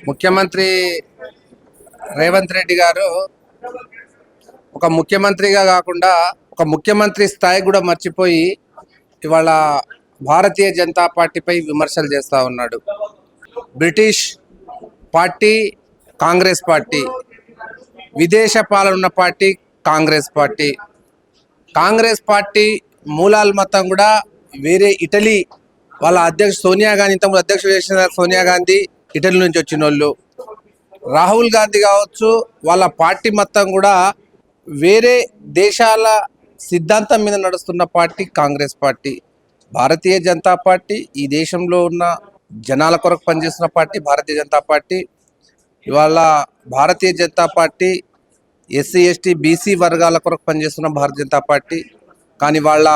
ముఖ్యమంత్రి రేవంత్ రెడ్డి గారు ఒక ముఖ్యమంత్రిగా కాకుండా ఒక ముఖ్యమంత్రి స్థాయి కూడా మర్చిపోయి ఇవాళ భారతీయ జనతా పార్టీపై విమర్శలు చేస్తూ ఉన్నాడు. బ్రిటిష్ పార్టీ కాంగ్రెస్ పార్టీ, విదేశ పాలన ఉన్న party Congress party. Congress party మూలాలు మొత్తం కూడా వేరే ఇటలీ వాళ్ళ అధ్యక్షుడు సోనియా గాంధీ, ఇంతకుముందు అధ్యక్షుడు చేసిన సోనియా గాంధీ ఇటలీ నుంచి వచ్చిన వాళ్ళు. రాహుల్ గాంధీ కావచ్చు, వాళ్ళ పార్టీ మొత్తం కూడా వేరే దేశాల సిద్ధాంతం మీద నడుస్తున్న పార్టీ కాంగ్రెస్ పార్టీ. భారతీయ జనతా పార్టీ ఈ దేశంలో ఉన్న జనాల కొరకు పనిచేస్తున్న పార్టీ భారతీయ జనతా పార్టీ. ఇవాళ Bharatiya Janata Party SC ST BC వర్గాల కొరకు పనిచేస్తున్న భారతీయ జనతా పార్టీ. కానీ వాళ్ళ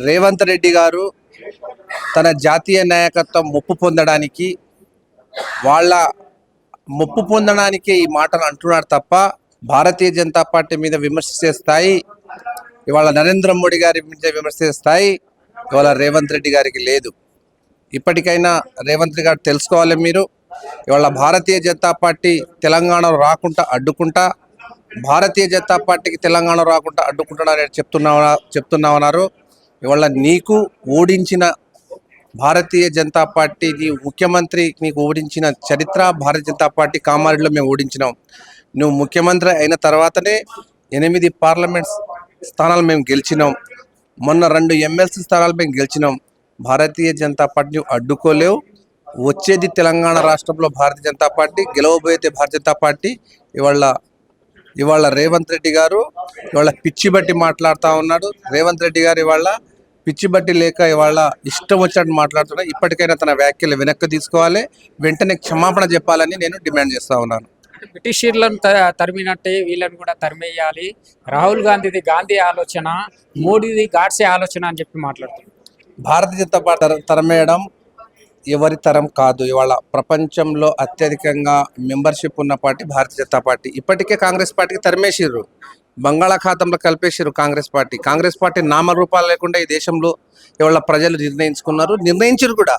రేవంత్ రెడ్డి గారు తన జాతీయ నాయకత్వం ముప్పు పొందడానికి, వాళ్ళ ముప్పు పొందడానికి ఈ మాటలు అంటున్నారు తప్ప భారతీయ జనతా పార్టీ మీద విమర్శించే స్థాయి ఇవాళ నరేంద్ర మోడీ గారి మీద విమర్శించే స్థాయి ఇవాళ రేవంత్ రెడ్డి గారికి లేదు. ఇప్పటికైనా రేవంత్ రెడ్డి గారు తెలుసుకోవాలి. మీరు ఇవాళ భారతీయ జనతా పార్టీ తెలంగాణ రాకుండా అడ్డుకుంటా, భారతీయ జనతా పార్టీకి తెలంగాణ రాకుండా అడ్డుకుంటున్నారని చెప్తున్నామన్నారు. ఇవాళ నీకు ఓడించిన భారతీయ జనతా పార్టీ, నీ ముఖ్యమంత్రి నీకు ఓడించిన చరిత్ర భారతీయ జనతా పార్టీ. కామారెడ్డిలో మేము ఓడించినాం. నువ్వు ముఖ్యమంత్రి అయిన తర్వాతనే 8 పార్లమెంట్ స్థానాలు మేము గెలిచినాం. మొన్న 2 ఎమ్మెల్సీ స్థానాలు మేము గెలిచినాం. భారతీయ జనతా పార్టీ నువ్వు అడ్డుకోలేవు. వచ్చేది తెలంగాణ రాష్ట్రంలో భారతీయ జనతా పార్టీ, గెలవబోయేది భారతీయ జనతా పార్టీ. ఇవాళ రేవంత్ రెడ్డి గారు ఇవాళ పిచ్చి బట్టి మాట్లాడుతూ ఉన్నాడు. రేవంత్ రెడ్డి గారు ఇవాళ పిచ్చి బట్టి లేక ఇవాళ ఇష్టం వచ్చినట్టు మాట్లాడుతున్నా. ఇప్పటికైనా తన వ్యాఖ్యలు వెనక్కి తీసుకోవాలి, వెంటనే క్షమాపణ చెప్పాలని నేను డిమాండ్ చేస్తూ ఉన్నాను. బ్రిటిషర్లను తరిమినట్టే వీళ్ళని కూడా తరిమేయాలి. రాహుల్ గాంధీది గాంధీ ఆలోచన, మోడీది గాడ్సే ఆలోచన అని చెప్పి మాట్లాడుతున్నారు. భారతీయ జనతా పార్టీ తరమేయడం ఎవరి తరం కాదు. ఇవాళ ప్రపంచంలో అత్యధికంగా మెంబర్షిప్ ఉన్న పార్టీ భారతీయ జనతా పార్టీ. ఇప్పటికే కాంగ్రెస్ పార్టీకి తరిమేసిర్రు, బంగాళాఖాతంలో కలిపేసిర్రు కాంగ్రెస్ పార్టీ. కాంగ్రెస్ పార్టీ నామరూపాలు లేకుండా ఈ దేశంలో ఇవాళ ప్రజలు నిర్ణయించారు కూడా.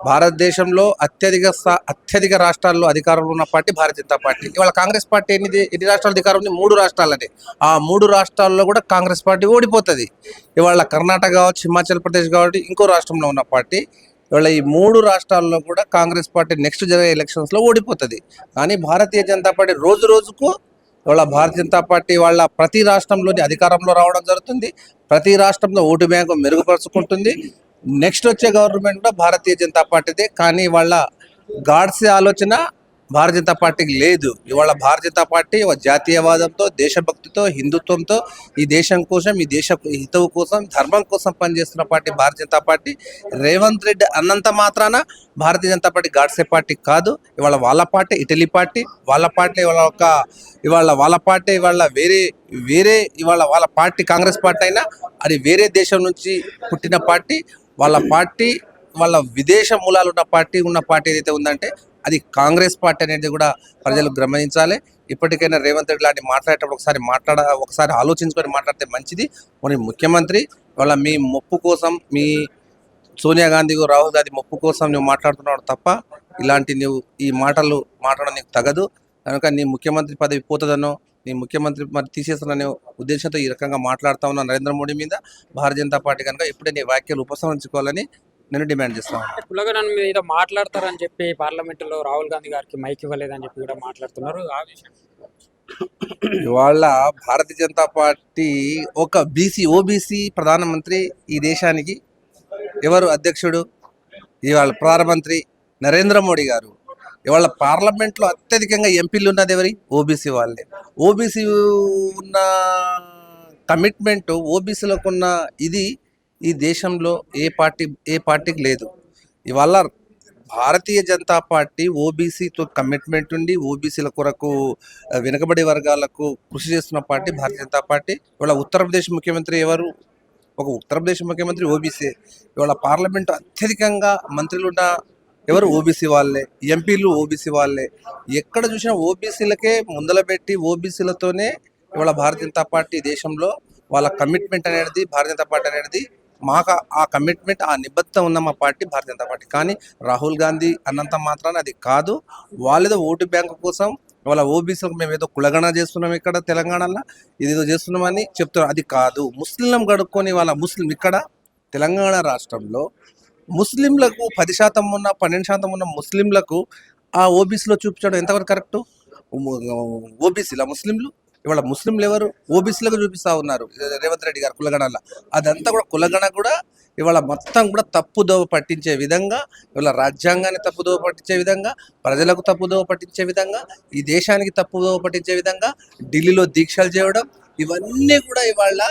భారతదేశంలో అత్యధిక రాష్ట్రాల్లో అధికారంలో ఉన్న పార్టీ భారతీయ జనతా పార్టీ. ఇవాళ కాంగ్రెస్ పార్టీ ఎన్ని రాష్ట్రాల అధికారం ఉంది? 3 రాష్ట్రాలనే. ఆ 3 రాష్ట్రాల్లో కూడా కాంగ్రెస్ పార్టీ ఓడిపోతుంది. ఇవాళ కర్ణాటక కావచ్చు, హిమాచల్ ప్రదేశ్ కావచ్చు, ఇంకో రాష్ట్రంలో ఉన్న పార్టీ. ఇవాళ ఈ 3 రాష్ట్రాల్లో కూడా కాంగ్రెస్ పార్టీ నెక్స్ట్ జరిగే ఎలక్షన్స్లో ఓడిపోతుంది. కానీ భారతీయ జనతా పార్టీ రోజు రోజుకు ఇవాళ భారతీయ జనతా పార్టీ వాళ్ళ ప్రతి రాష్ట్రంలోని అధికారంలో రావడం జరుగుతుంది. ప్రతి రాష్ట్రంలో ఓటు బ్యాంకు మెరుగుపరుచుకుంటుంది. నెక్స్ట్ వచ్చే గవర్నమెంట్ కూడా భారతీయ జనతా పార్టీదే. కానీ వాళ్ళ గాడ్సే ఆలోచన భారతీయ జనతా పార్టీకి లేదు. ఇవాళ భారతీయ జనతా పార్టీ జాతీయవాదంతో, దేశభక్తితో, హిందుత్వంతో ఈ దేశం కోసం, ఈ దేశ హితవు కోసం, ధర్మం కోసం పనిచేస్తున్న పార్టీ భారతీయ జనతా పార్టీ. రేవంత్ రెడ్డి అన్నంత మాత్రాన భారతీయ జనతా పార్టీ గాడ్సే పార్టీ కాదు. ఇవాళ వాళ్ళ పార్టీ ఇటలీ పార్టీ, వాళ్ళ పార్టీ వాళ్ళ పార్టీ వేరే ఇవాళ వాళ్ళ పార్టీ కాంగ్రెస్ పార్టీ అయినా అది వేరే దేశం నుంచి పుట్టిన పార్టీ. వాళ్ళ పార్టీ వాళ్ళ విదేశ మూలాలు ఉన్న పార్టీ ఏదైతే ఉందంటే అది కాంగ్రెస్ పార్టీ అనేది కూడా ప్రజలు గమనించాలి. ఇప్పటికైనా రేవంత్ రెడ్డి లాంటి మాట్లాడేటప్పుడు ఒకసారి ఆలోచించుకొని మాట్లాడితే మంచిది. మరి ముఖ్యమంత్రి వాళ్ళ మీ మొప్పు కోసం, మీ సోనియా గాంధీ రాహుల్ గాంధీ మొప్పు కోసం నువ్వు మాట్లాడుతున్నాడు తప్ప నువ్వు ఈ మాటలు మాట్లాడడం నీకు తగదు. కనుక నీ ముఖ్యమంత్రి పదవి పోతుందనో, నీ ముఖ్యమంత్రి మరి తీసేస్తాననే ఉద్దేశంతో ఈ రకంగా మాట్లాడుతూ ఉన్న నరేంద్ర మోడీ మీద భారతీయ జనతా పార్టీ కనుక ఇప్పుడే నీ వ్యాఖ్యలు ఉపసంహరించుకోవాలని నేను డిమాండ్ చేస్తాను. కులగణన మీద మాట్లాడతారని చెప్పి పార్లమెంటులో రాహుల్ గాంధీ గారికి మైక్ ఇవ్వలేదని చెప్పి కూడా మాట్లాడుతున్నారు. ఆ విషయం ఇవాళ భారతీయ జనతా పార్టీ ఒక ఓబీసీ ప్రధానమంత్రి ఈ దేశానికి ఎవరు అధ్యక్షుడు? ఇవాళ ప్రధానమంత్రి నరేంద్ర మోడీ గారు. ఇవాళ పార్లమెంట్లో అత్యధికంగా ఎంపీలు ఉన్నది ఎవరి? ఓబీసీ వాళ్ళే. ఓబీసీ ఉన్న కమిట్మెంట్, ఓబీసీలకు ఉన్న ఇది ఈ దేశంలో ఏ పార్టీకి లేదు. ఇవాళ భారతీయ జనతా పార్టీ ఓబీసీతో కమిట్మెంట్ ఉండి ఓబీసీల కొరకు, వెనుకబడి వర్గాలకు కృషి చేస్తున్న పార్టీ భారతీయ జనతా పార్టీ. ఇవాళ ఉత్తరప్రదేశ్ ముఖ్యమంత్రి ఎవరు? ఒక ఉత్తరప్రదేశ్ ముఖ్యమంత్రి ఓబీసీ. ఇవాళ పార్లమెంటు అత్యధికంగా మంత్రులు ఉన్న ఎవరు? ఓబీసీ వాళ్ళే. ఎంపీలు ఓబీసీ వాళ్ళే. ఎక్కడ చూసినా ఓబీసీలకే ముందల పెట్టి ఓబీసీలతోనే ఇవాళ భారతీయ జనతా పార్టీ దేశంలో వాళ్ళ కమిట్మెంట్ అనేది, భారతీయ జనతా పార్టీ అనేది మాకు ఆ కమిట్మెంట్ ఆ నిబద్ధత ఉన్న మా పార్టీ భారతీయ జనతా పార్టీ. కానీ రాహుల్ గాంధీ అన్నంత మాత్రాన అది కాదు. వాళ్ళేదో ఓటు బ్యాంకు కోసం వాళ్ళ ఓబీసీలకు మేము ఏదో కులగణ చేస్తున్నాం ఇక్కడ తెలంగాణలో, ఇదేదో చేస్తున్నామని చెప్తున్నారు. అది కాదు. ముస్లింలం గడుక్కొని వాళ్ళ ముస్లిం ఇక్కడ తెలంగాణ రాష్ట్రంలో ముస్లింలకు 10% ఉన్న 12% ఉన్న ముస్లింలకు ఆ ఓబీసీలో చూపించడం ఎంతవరకు కరెక్టు? ఓబీసీల ముస్లింలు ఇవాళ ముస్లింలు ఎవరు ఓబీసీలకు చూపిస్తా ఉన్నారు రేవంత్ రెడ్డి గారు కులగణాల. అదంతా కూడా కులగణ కూడా ఇవాళ మొత్తం కూడా తప్పుదోవ పట్టించే విధంగా, ఇవాళ రాజ్యాంగాన్ని తప్పుదోవ పట్టించే విధంగా, ప్రజలకు తప్పుదోవ పట్టించే విధంగా, ఈ దేశానికి తప్పుదోవ పట్టించే విధంగా ఢిల్లీలో దీక్షలు చేయడం, ఇవన్నీ కూడా ఇవాళ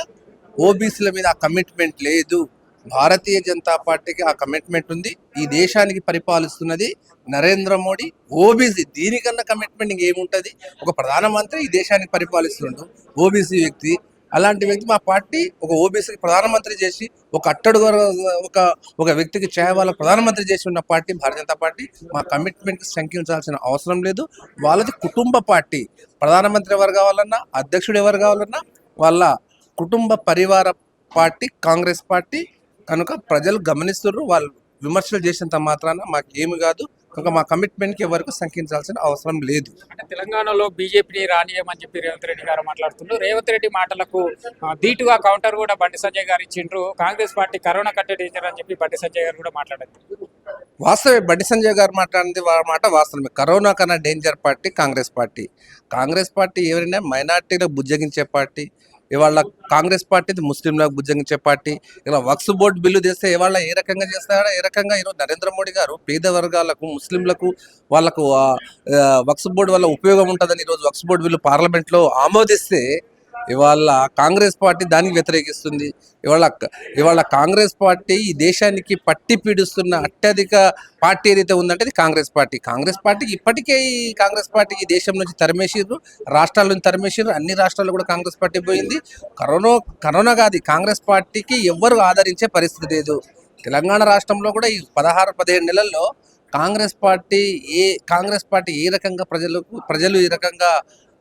ఓబీసీల మీద ఆ కమిట్మెంట్ లేదు. భారతీయ జనతా పార్టీకి ఆ కమిట్మెంట్ ఉంది. ఈ దేశానికి పరిపాలిస్తున్నది నరేంద్ర మోడీ. ఓబీసీ దీనికన్నా కమిట్మెంట్ ఇంకేముంటుంది? ఒక ప్రధానమంత్రి ఈ దేశానికి పరిపాలిస్తుండు, ఓబీసీ వ్యక్తి. అలాంటి వ్యక్తి మా పార్టీ ఒక ఓబీసీకి ప్రధానమంత్రి చేసి ఒక అట్టడుగు ఒక ఒక వ్యక్తికి వాళ్ళ ప్రధానమంత్రి చేసి ఉన్న పార్టీ భారతీయ జనతా పార్టీ. మా కమిట్మెంట్కి శంకించాల్సిన అవసరం లేదు. వాళ్ళది కుటుంబ పార్టీ. ప్రధానమంత్రి ఎవరు కావాలన్నా, అధ్యక్షుడు ఎవరు కావాలన్నా వాళ్ళ కుటుంబ పరివార పార్టీ కాంగ్రెస్ పార్టీ. కనుక ప్రజలు గమనిస్తున్నారు. వాళ్ళు విమర్శలు చేసినంత మాత్రాన మాకేమి కాదు. కనుక మా కమిట్మెంట్కి ఎవరికి శంకించాల్సిన అవసరం లేదు. అంటే తెలంగాణలో బీజేపీని రానియమని చెప్పి రేవంత్ రెడ్డి గారు మాట్లాడుతున్నారు. రేవంత్ రెడ్డి మాటలకు ధీటుగా కౌంటర్ కూడా బండి సంజయ్ గారు ఇచ్చిండ్రు. కాంగ్రెస్ పార్టీ కరోనా కట్టే డేంజర్ అని చెప్పి బండి సంజయ్ గారు కూడా మాట్లాడారు. వాస్తవే, బండి సంజయ్ గారు మాట్లాడింది మాట వాస్తవమే. కరోనా కన్నా danger party Congress party. Congress party ఎవరైనా మైనార్టీలకు బుజ్జగించే పార్టీ. ఇవాళ కాంగ్రెస్ పార్టీ ముస్లింలకు బుజ్జగించే పార్టీ. ఇలా వక్స్ బోర్డు బిల్లు తెస్తే ఇవాళ ఏ రకంగా చేస్తారో, ఏ రకంగా ఈరోజు నరేంద్ర మోడీ గారు పేద వర్గాలకు, ముస్లింలకు వాళ్ళకు వక్స్ బోర్డు వల్ల ఉపయోగం ఉంటుందని ఈరోజు వక్స్ బోర్డు బిల్లు పార్లమెంట్లో ఆమోదిస్తే ఇవాళ కాంగ్రెస్ పార్టీ దానికి వ్యతిరేకిస్తుంది. ఇవాళ కాంగ్రెస్ పార్టీ ఈ దేశానికి పట్టి పీడిస్తున్న అత్యధిక పార్టీ ఏదైతే ఉందంటే అది కాంగ్రెస్ పార్టీ. కాంగ్రెస్ పార్టీకి ఇప్పటికే ఈ కాంగ్రెస్ పార్టీ ఈ దేశం నుంచి తరిమేసిర్రు, రాష్ట్రాల నుంచి తరిమేసిర్రు. అన్ని రాష్ట్రాల్లో కూడా కాంగ్రెస్ పార్టీ పోయింది. కరోనా కాదు, కాంగ్రెస్ పార్టీకి ఎవ్వరు ఆదరించే పరిస్థితి లేదు. తెలంగాణ రాష్ట్రంలో కూడా ఈ 16-17 నెలల్లో కాంగ్రెస్ పార్టీ ఏ రకంగా ప్రజలు ఈ రకంగా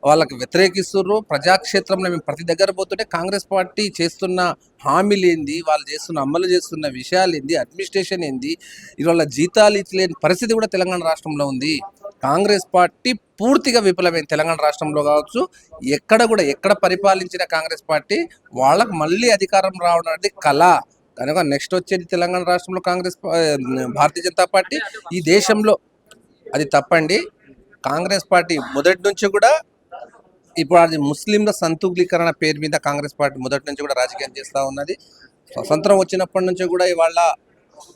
వాళ్ళకి వ్యతిరేకిస్తున్నారు. ప్రజాక్షేత్రంలో మేము ప్రతి దగ్గర పోతుంటే కాంగ్రెస్ పార్టీ చేస్తున్న హామీలు ఏంది, వాళ్ళు అమలు చేస్తున్న విషయాలు ఏంది, అడ్మినిస్ట్రేషన్ ఏంది, ఇవాళ జీతాలు ఇచ్చలేని పరిస్థితి కూడా తెలంగాణ రాష్ట్రంలో ఉంది. కాంగ్రెస్ పార్టీ పూర్తిగా విఫలమైంది. తెలంగాణ రాష్ట్రంలో కావచ్చు, ఎక్కడ పరిపాలించిన కాంగ్రెస్ పార్టీ వాళ్ళకు మళ్ళీ అధికారం రావడం అనేది కళ. కనుక నెక్స్ట్ వచ్చేది తెలంగాణ రాష్ట్రంలో భారతీయ జనతా పార్టీ. ఈ దేశంలో అది తప్పండి. కాంగ్రెస్ పార్టీ మొదటి నుంచి కూడా ఇప్పుడు అది ముస్లింల సంతుగ్లీకరణ పేరు మీద కాంగ్రెస్ పార్టీ మొదటి నుంచి కూడా రాజకీయం చేస్తూ ఉన్నది. స్వతంత్రం వచ్చినప్పటి నుంచి కూడా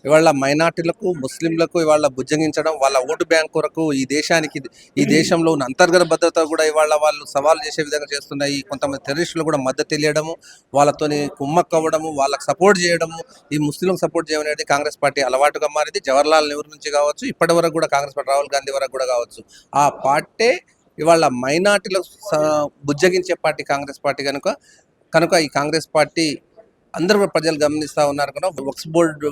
ఇవాళ మైనార్టీలకు, ముస్లింలకు ఇవాళ బుజ్జగించడం, వాళ్ళ ఓటు బ్యాంక్ కొరకు ఈ దేశంలో ఉన్న అంతర్గత భద్రత కూడా ఇవాళ వాళ్ళు సవాల్ చేసే విధంగా చేస్తున్నాయి. కొంతమంది టెర్రరిస్టులు కూడా మద్దతు తెలియడము, వాళ్ళతోని కుమ్మక్కవ్వడము, వాళ్ళకి సపోర్ట్ చేయడము, ఈ ముస్లింలకు సపోర్ట్ చేయడం అనేది కాంగ్రెస్ పార్టీ అలవాటుగా మారింది. జవహర్లాల్ నెహ్రూ నుంచి కావచ్చు, ఇప్పటి వరకు కూడా కాంగ్రెస్ పార్టీ, రాహుల్ గాంధీ వరకు కూడా కావచ్చు, ఆ పార్టీ ఇవాళ మైనార్టీలకు బుజ్జగించే పార్టీ కాంగ్రెస్ పార్టీ. కనుక ఈ కాంగ్రెస్ పార్టీ అందరూ కూడా ప్రజలు గమనిస్తూ ఉన్నారు. కనుక వక్స్ బోర్డు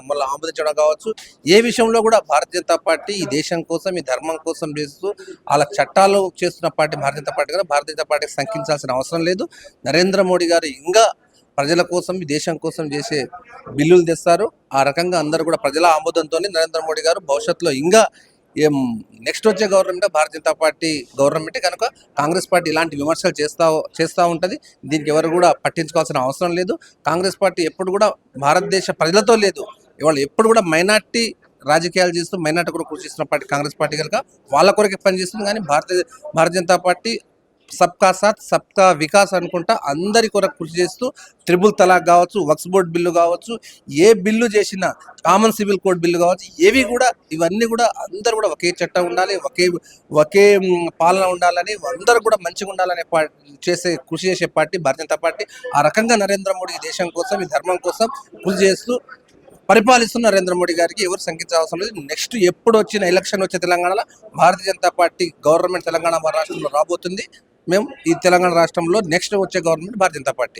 మళ్ళీ ఆమోదించడం కావచ్చు, ఏ విషయంలో కూడా భారతీయ జనతా పార్టీ ఈ దేశం కోసం, ఈ ధర్మం కోసం చేస్తూ వాళ్ళ చట్టాలు చేస్తున్న పార్టీ భారతీయ జనతా పార్టీ. భారతీయ జనతా పార్టీకి శంకించాల్సిన అవసరం లేదు. నరేంద్ర మోడీ గారు ఇంకా ప్రజల కోసం, ఈ దేశం కోసం చేసే బిల్లులు తెస్తారు. ఆ రకంగా అందరూ కూడా ప్రజల ఆమోదంతో నరేంద్ర మోడీ గారు భవిష్యత్తులో ఇంకా నెక్స్ట్ వచ్చే గవర్నమెంట్ భారతీయ జనతా పార్టీ గవర్నమెంట్. కనుక కాంగ్రెస్ పార్టీ ఇలాంటి విమర్శలు చేస్తూ ఉంటుంది. దీనికి ఎవరు కూడా పట్టించుకోవాల్సిన అవసరం లేదు. కాంగ్రెస్ పార్టీ ఎప్పుడు కూడా భారతదేశ ప్రజలతో లేదు. ఇవాళ ఎప్పుడు కూడా మైనార్టీ రాజకీయాలు చేస్తూ మైనార్టీ కూడా కృషిస్తున్న పార్టీ కాంగ్రెస్ పార్టీ. కనుక వాళ్ళ కొరకే పనిచేస్తుంది. కానీ భారతీయ జనతా పార్టీ సబ్కా సాత్ సబ్కా వికాస్ అనుకుంటా అందరి కొరకు కృషి చేస్తూ త్రిబుల్ తలాక్ కావచ్చు, వక్స్ బోర్డు బిల్లు కావచ్చు, ఏ బిల్లు చేసినా, కామన్ సివిల్ కోడ్ బిల్లు కావచ్చు, ఇవన్నీ కూడా అందరూ కూడా ఒకే చట్టం ఉండాలి, ఒకే పాలన ఉండాలని, అందరూ కూడా మంచిగా ఉండాలనే కృషి చేసే పార్టీ భారతీయ జనతా పార్టీ. ఆ రకంగా నరేంద్ర మోడీ ఈ దేశం కోసం, ఈ ధర్మం కోసం కృషి చేస్తూ పరిపాలిస్తున్న నరేంద్ర మోడీ గారికి ఎవరు శంకించాల్సిన లేదు. నెక్స్ట్ ఎప్పుడు వచ్చిన ఎలక్షన్ వచ్చే తెలంగాణలో భారతీయ జనతా పార్టీ గవర్నమెంట్ తెలంగాణ రాష్ట్రంలో రాబోతుంది. మేము ఈ తెలంగాణ రాష్ట్రంలో నెక్స్ట్ వచ్చే గవర్నమెంట్ భారతీయ జనతా పార్టీ.